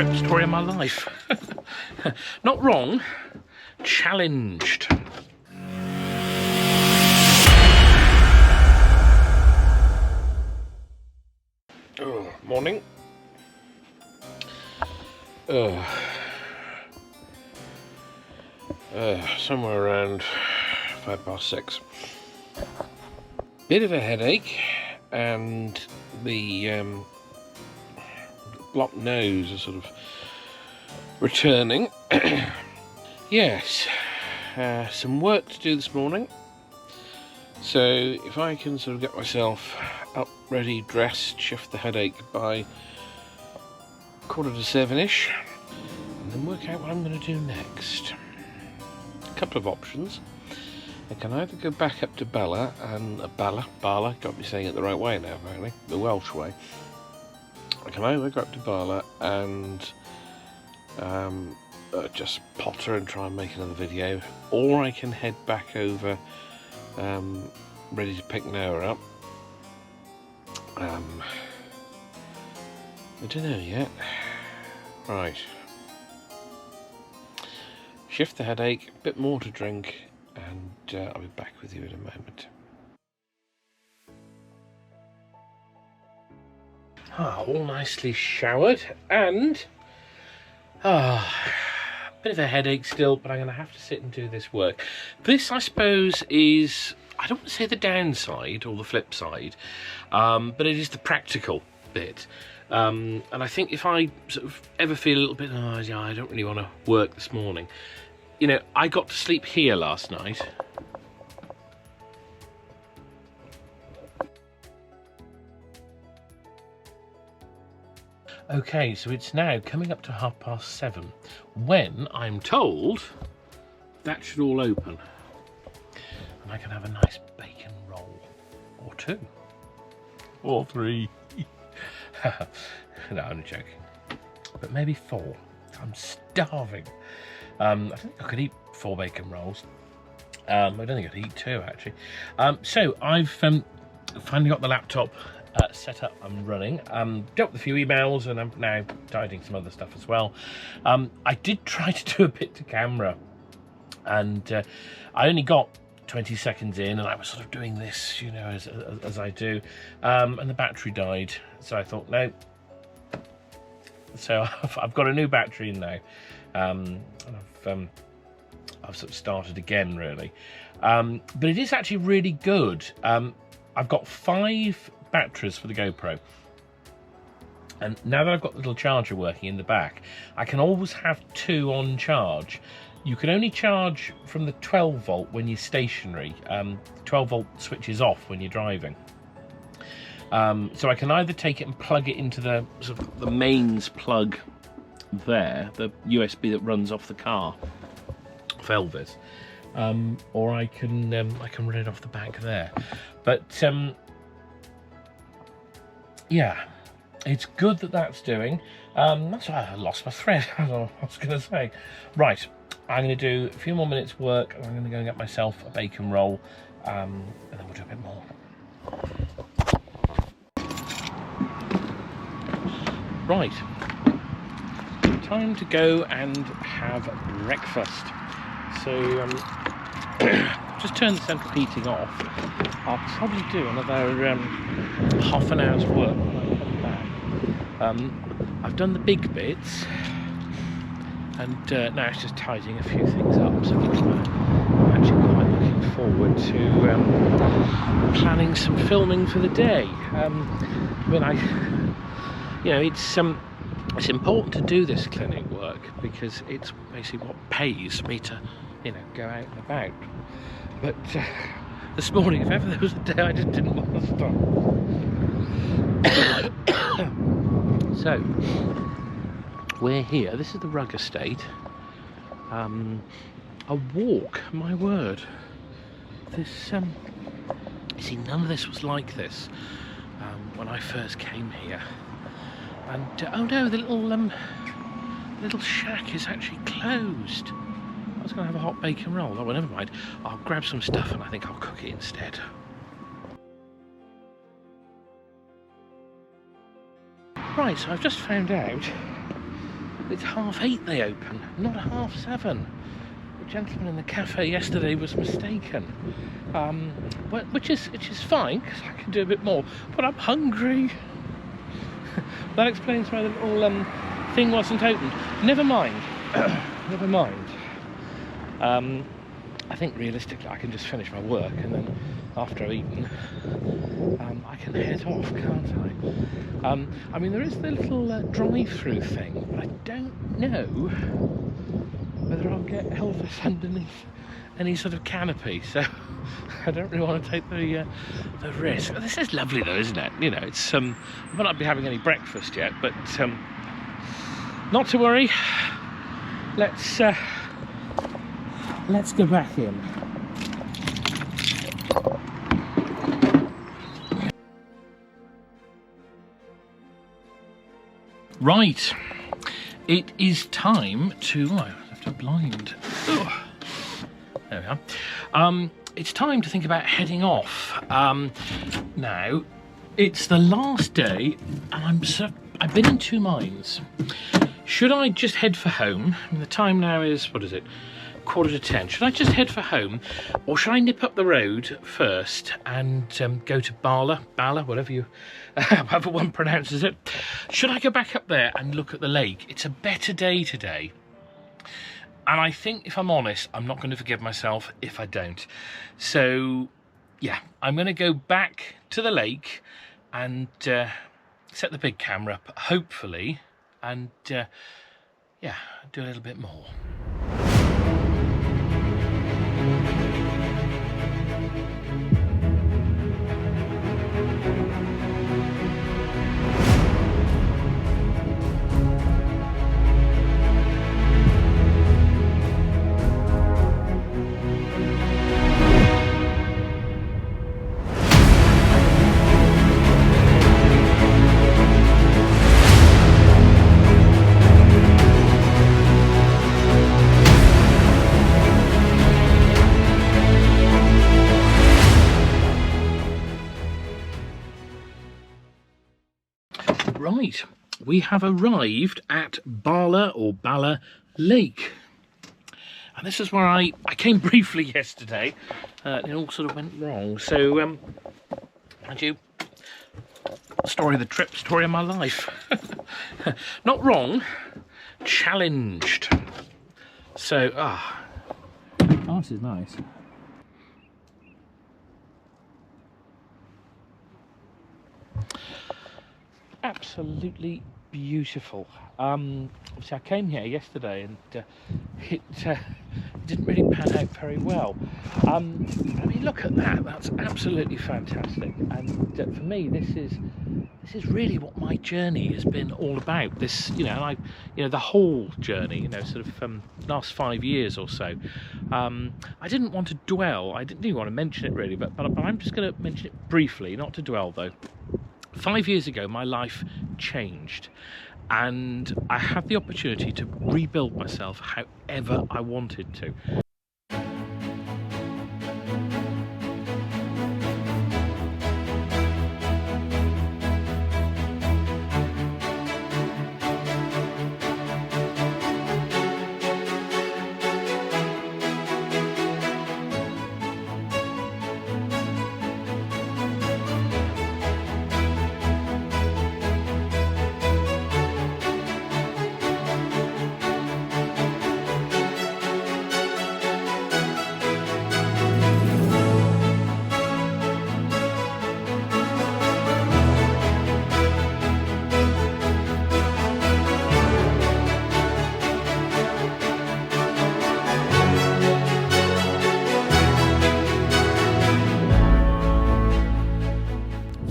trip story of my life. Not wrong, challenged. Oh, morning. Somewhere around 6:05. Bit of a headache, and the blocked nose is sort of returning. Yes, some work to do this morning. So if I can sort of get myself up, ready, dressed, shift the headache by 6:45ish, and then work out what I'm going to do next. A couple of options. I can either go back up to Bala and Bala, got me saying it the right way now apparently, the Welsh way. I can either go up to Bala and just potter and try and make another video, or I can head back over ready to pick Noah up. I don't know yet. Right. Shift the headache, a bit more to drink, and I'll be back with you in a moment. All nicely showered, and bit of a headache still, but I'm going to have to sit and do this work. This, I suppose, is, I don't want to say the downside or the flip side, but it is the practical bit. And I think if I sort of ever feel a little bit, yeah, I don't really want to work this morning. You know, I got to sleep here last night. Okay, so it's now coming up to 7:30 when I'm told that should all open. And I can have a nice bacon roll, or 2, or 3. No, I'm joking. But maybe 4. I'm starving. I think I could eat 4 bacon rolls. I don't think I could eat 2 actually. So I've finally got the laptop set up and running. Dealt with a few emails, and I'm now tidying some other stuff as well. I did try to do a bit to camera, and I only got 20 seconds in, and I was sort of doing this, you know, as I do, and the battery died. So I thought, no. So I've got a new battery in now, and I've sort of started again, really. But it is actually really good. I've got 5 batteries for the GoPro, and now that I've got the little charger working in the back, I can always have 2 on charge. You can only charge from the 12 volt when you're stationary. 12 volt switches off when you're driving. So I can either take it and plug it into the sort of the mains plug there, the USB that runs off the car, Velvet, or I can run it off the back there. But yeah, it's good that that's doing. That's why I lost my thread. I don't know what I was going to say. Right, I'm going to do a few more minutes work, and I'm going to go and get myself a bacon roll, and then we'll do a bit more. Right, time to go and have breakfast. So just turn the central heating off. I'll probably do another half an hour's work when I come back. I've done the big bits, and now it's just tidying a few things up. So I'm actually quite looking forward to planning some filming for the day. It's important to do this clinic work because it's basically what pays me to, you know, go out and about. But this morning, if ever there was a day I just didn't want to stop. So we're here. This is the Rug Estate. A walk, my word. This you see, none of this was like this when I first came here. And oh no, the little shack is actually closed. I was going to have a hot bacon roll. Oh well, never mind. I'll grab some stuff and I think I'll cook it instead. Right, so I've just found out It's 8:30 they open, not 7:30. The gentleman in the cafe yesterday was mistaken, which is fine because I can do a bit more. But I'm hungry. That explains why the little thing wasn't opened. Never mind. Never mind. I think realistically I can just finish my work and then after I've eaten I can head off, can't I? I mean, there is the little drive-through thing, but I don't know whether I'll get Elvis underneath any sort of canopy, so I don't really want to take the risk. This is lovely though, isn't it? You know, it's I might not be having any breakfast yet, but not to worry. Let's go back in. Right, it is time to. Oh, I have to blind. Ugh. There we are. It's time to think about heading off. Now, it's the last day, and I've been in two minds. Should I just head for home? I mean, the time now is, what is it? 9:45. Should I just head for home, or should I nip up the road first and go to Bala, whatever you, however one pronounces it? Should I go back up there and look at the lake? It's a better day today, and I think, if I'm honest, I'm not going to forgive myself if I don't. So, yeah, I'm going to go back to the lake and set the big camera up, hopefully, and yeah, do a little bit more. Right, we have arrived at Bala Lake, and this is where I came briefly yesterday. It all sort of went wrong, so and you, story of the trip, story of my life. Not wrong, challenged. So this is nice. Absolutely beautiful. Obviously I came here yesterday and it didn't really pan out very well. I mean, look at that, that's absolutely fantastic, and for me this is really what my journey has been all about. This, you know, the whole journey, you know, sort of last 5 years or so. I didn't want to dwell, I didn't even want to mention it really, but I'm just going to mention it briefly, not to dwell though. 5 years ago, my life changed, and I had the opportunity to rebuild myself however I wanted to.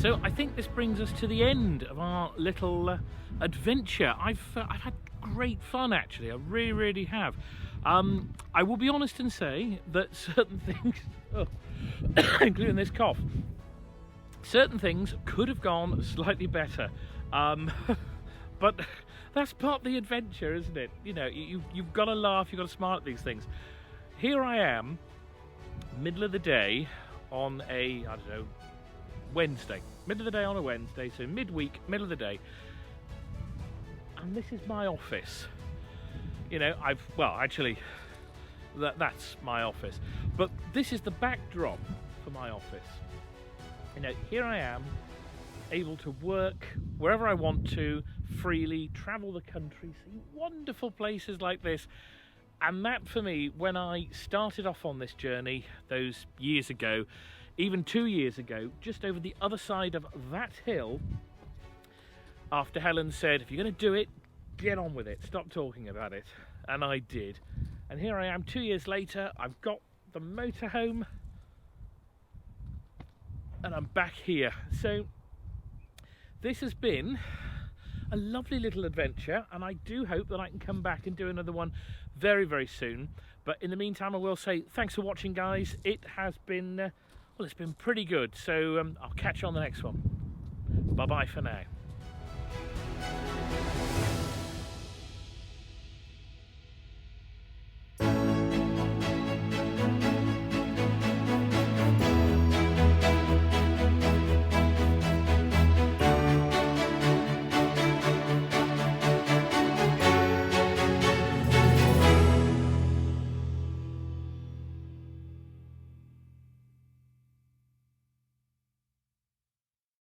So I think this brings us to the end of our little adventure. I've had great fun, actually. I really have. I will be honest and say that certain things, including this cough, certain things could have gone slightly better. But that's part of the adventure, isn't it? You know, you've got to laugh, you've got to smile at these things. Here I am, middle of the day on a, I don't know, Wednesday. Middle of the day on a Wednesday, so midweek, middle of the day. And this is my office. You know, actually, that's my office. But this is the backdrop for my office. You know, here I am, able to work wherever I want to, freely, travel the country, see wonderful places like this. And that, for me, when I started off on this journey those years ago, even 2 years ago, just over the other side of that hill, after Helen said, if you're going to do it, get on with it, stop talking about it. And I did. And here I am 2 years later, I've got the motorhome, and I'm back here. So this has been a lovely little adventure, and I do hope that I can come back and do another one very, very soon. But in the meantime, I will say thanks for watching, guys. It has been, well, it's been pretty good. So I'll catch you on the next one. Bye-bye for now.